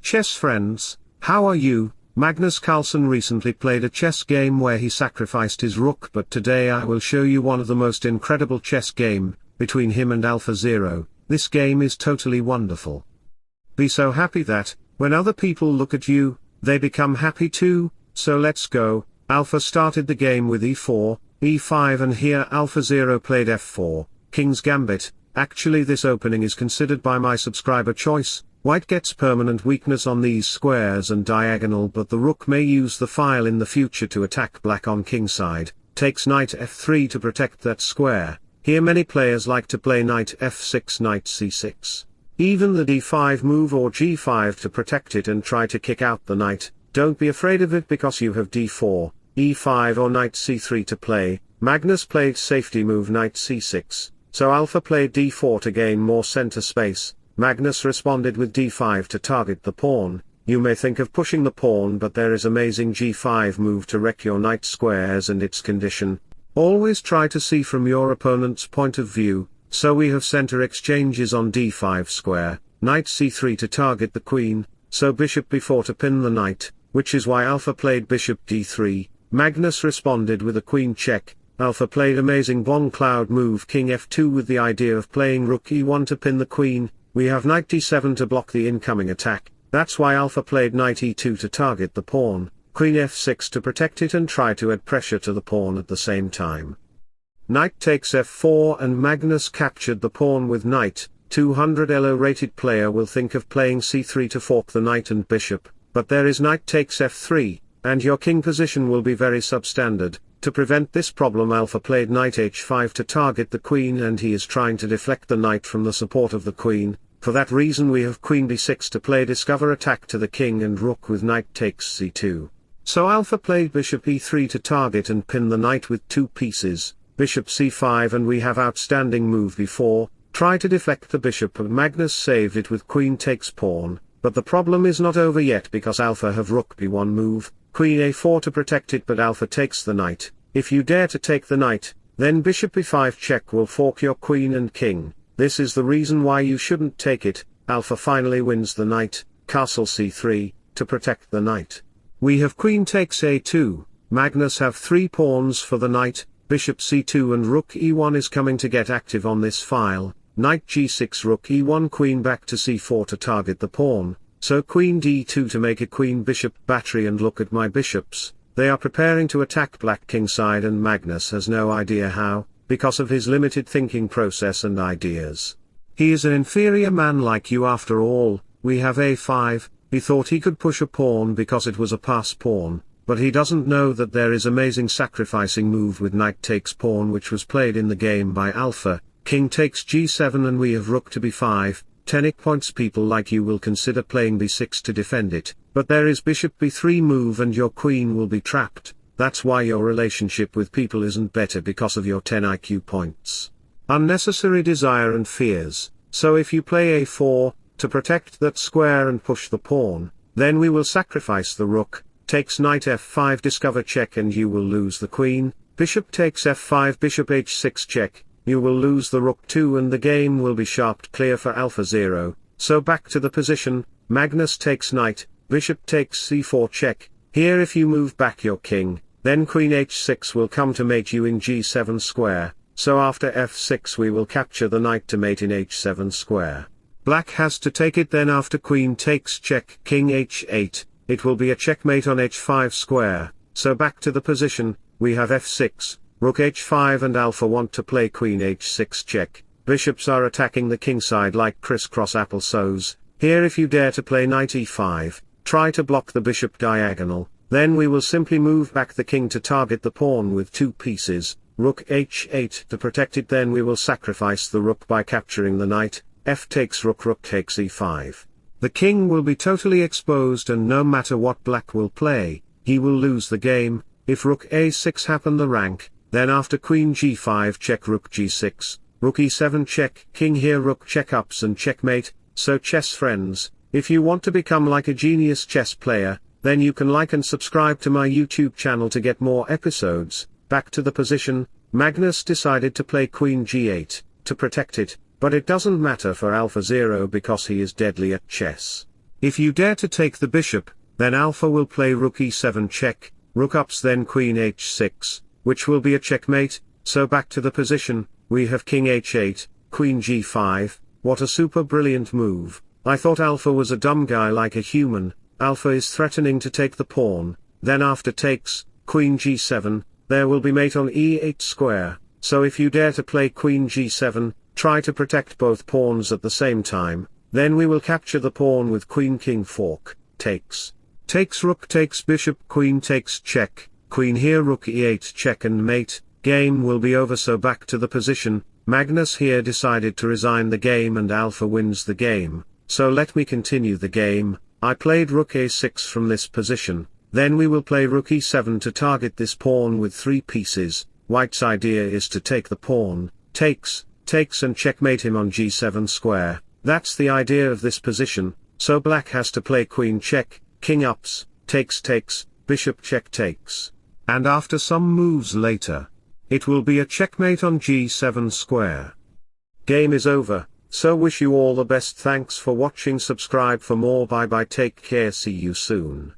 Chess friends, how are you? Magnus Carlsen recently played a chess game where he sacrificed his rook, but today I will show you one of the most incredible chess game, between him and AlphaZero. This game is totally wonderful. Be so happy that, when other people look at you, they become happy too. So let's go. Alpha started the game with e4, e5, and here AlphaZero played f4, King's Gambit. Actually this opening is considered by my subscriber choice. White gets permanent weakness on these squares and diagonal, but the rook may use the file in the future to attack black on kingside. Takes knight f3 to protect that square. Here many players like to play knight f6, knight c6. Even the d5 move or g5 to protect it and try to kick out the knight. Don't be afraid of it because you have d4, e5 or knight c3 to play. Magnus played safety move knight c6, so Alpha played d4 to gain more center space. Magnus responded with d5 to target the pawn. You may think of pushing the pawn, but there is amazing g5 move to wreck your knight squares and its condition. Always try to see from your opponent's point of view. So we have center exchanges on d5 square, knight c3 to target the queen, so bishop b4 to pin the knight, which is why Alpha played bishop d3. Magnus responded with a queen check. Alpha played amazing bomb cloud move king f2 with the idea of playing rook e1 to pin the queen. We have knight d7 to block the incoming attack. That's why Alpha played knight e2 to target the pawn, queen f6 to protect it and try to add pressure to the pawn at the same time. Knight takes f4 and Magnus captured the pawn with knight. 200 elo rated player will think of playing c3 to fork the knight and bishop, but there is knight takes f3, and your king position will be very substandard. To prevent this problem, Alpha played knight h5 to target the queen, and he is trying to deflect the knight from the support of the queen. For that reason we have queen b6 to play discover attack to the king and rook with knight takes c2. So Alpha played bishop e3 to target and pin the knight with two pieces, bishop c5, and we have outstanding move b4, try to deflect the bishop, but Magnus saved it with queen takes pawn. But the problem is not over yet because Alpha have rook b1 move, queen a4 to protect it, but Alpha takes the knight. If you dare to take the knight, then bishop b5 check will fork your queen and king. This is the reason why you shouldn't take it. Alpha finally wins the knight, castle c3, to protect the knight. We have queen takes a2, Magnus have 3 pawns for the knight, bishop c2 and rook e1 is coming to get active on this file, knight g6 rook e1 queen back to c4 to target the pawn, so queen d2 to make a queen bishop battery, and look at my bishops, they are preparing to attack black kingside and Magnus has no idea how, because of his limited thinking process and ideas. He is an inferior man like you after all. We have a5, he thought he could push a pawn because it was a pass pawn, but he doesn't know that there is amazing sacrificing move with knight takes pawn which was played in the game by Alpha, king takes g7, and we have rook to b5, 10 points. People like you will consider playing b6 to defend it, but there is bishop b3 move and your queen will be trapped. That's why your relationship with people isn't better, because of your 10 IQ points. Unnecessary desire and fears. So if you play a4, to protect that square and push the pawn, then we will sacrifice the rook, takes knight f5 discover check and you will lose the queen, bishop takes f5 bishop h6 check, you will lose the rook too, and the game will be sharp clear for AlphaZero. So back to the position, Magnus takes knight, bishop takes c4 check. Here if you move back your king, then queen h6 will come to mate you in g7 square, so after f6 we will capture the knight to mate in h7 square. Black has to take it, then after queen takes check king h8, it will be a checkmate on h5 square, so back to the position, we have f6, rook h5 and Alpha want to play queen h6 check. Bishops are attacking the kingside like crisscross applesauce. Here if you dare to play knight e5, try to block the bishop diagonal. Then we will simply move back the king to target the pawn with 2 pieces, rook h8 to protect it, then we will sacrifice the rook by capturing the knight, f takes rook, rook takes e5. The king will be totally exposed, and no matter what black will play, he will lose the game. If rook a6 happen the rank, then after queen g5 check rook g6, rook e7 check king, here rook check ups and checkmate. So chess friends, if you want to become like a genius chess player, then you can like and subscribe to my YouTube channel to get more episodes. Back to the position, Magnus decided to play queen g8, to protect it, but it doesn't matter for AlphaZero because he is deadly at chess. If you dare to take the bishop, then alpha will play rook e7 check, rook ups then queen h6, which will be a checkmate. So back to the position, we have king h8, queen g5, what a super brilliant move. I thought alpha was a dumb guy like a human. Alpha is threatening to take the pawn, then after takes, queen g7, there will be mate on e8 square, so if you dare to play queen g7, try to protect both pawns at the same time, then we will capture the pawn with queen king fork, takes. Takes rook takes bishop queen takes check, queen here rook e8 check and mate, game will be over. So back to the position, Magnus here decided to resign the game and alpha wins the game, so let me continue the game. I played rook a6 from this position, then we will play rook e7 to target this pawn with 3 pieces. White's idea is to take the pawn, takes and checkmate him on g7 square. That's the idea of this position, so black has to play queen check, king ups, takes, bishop check takes. And after some moves later, it will be a checkmate on g7 square. Game is over, so wish you all the best. Thanks for watching. Subscribe for more. Bye bye, take care, see you soon.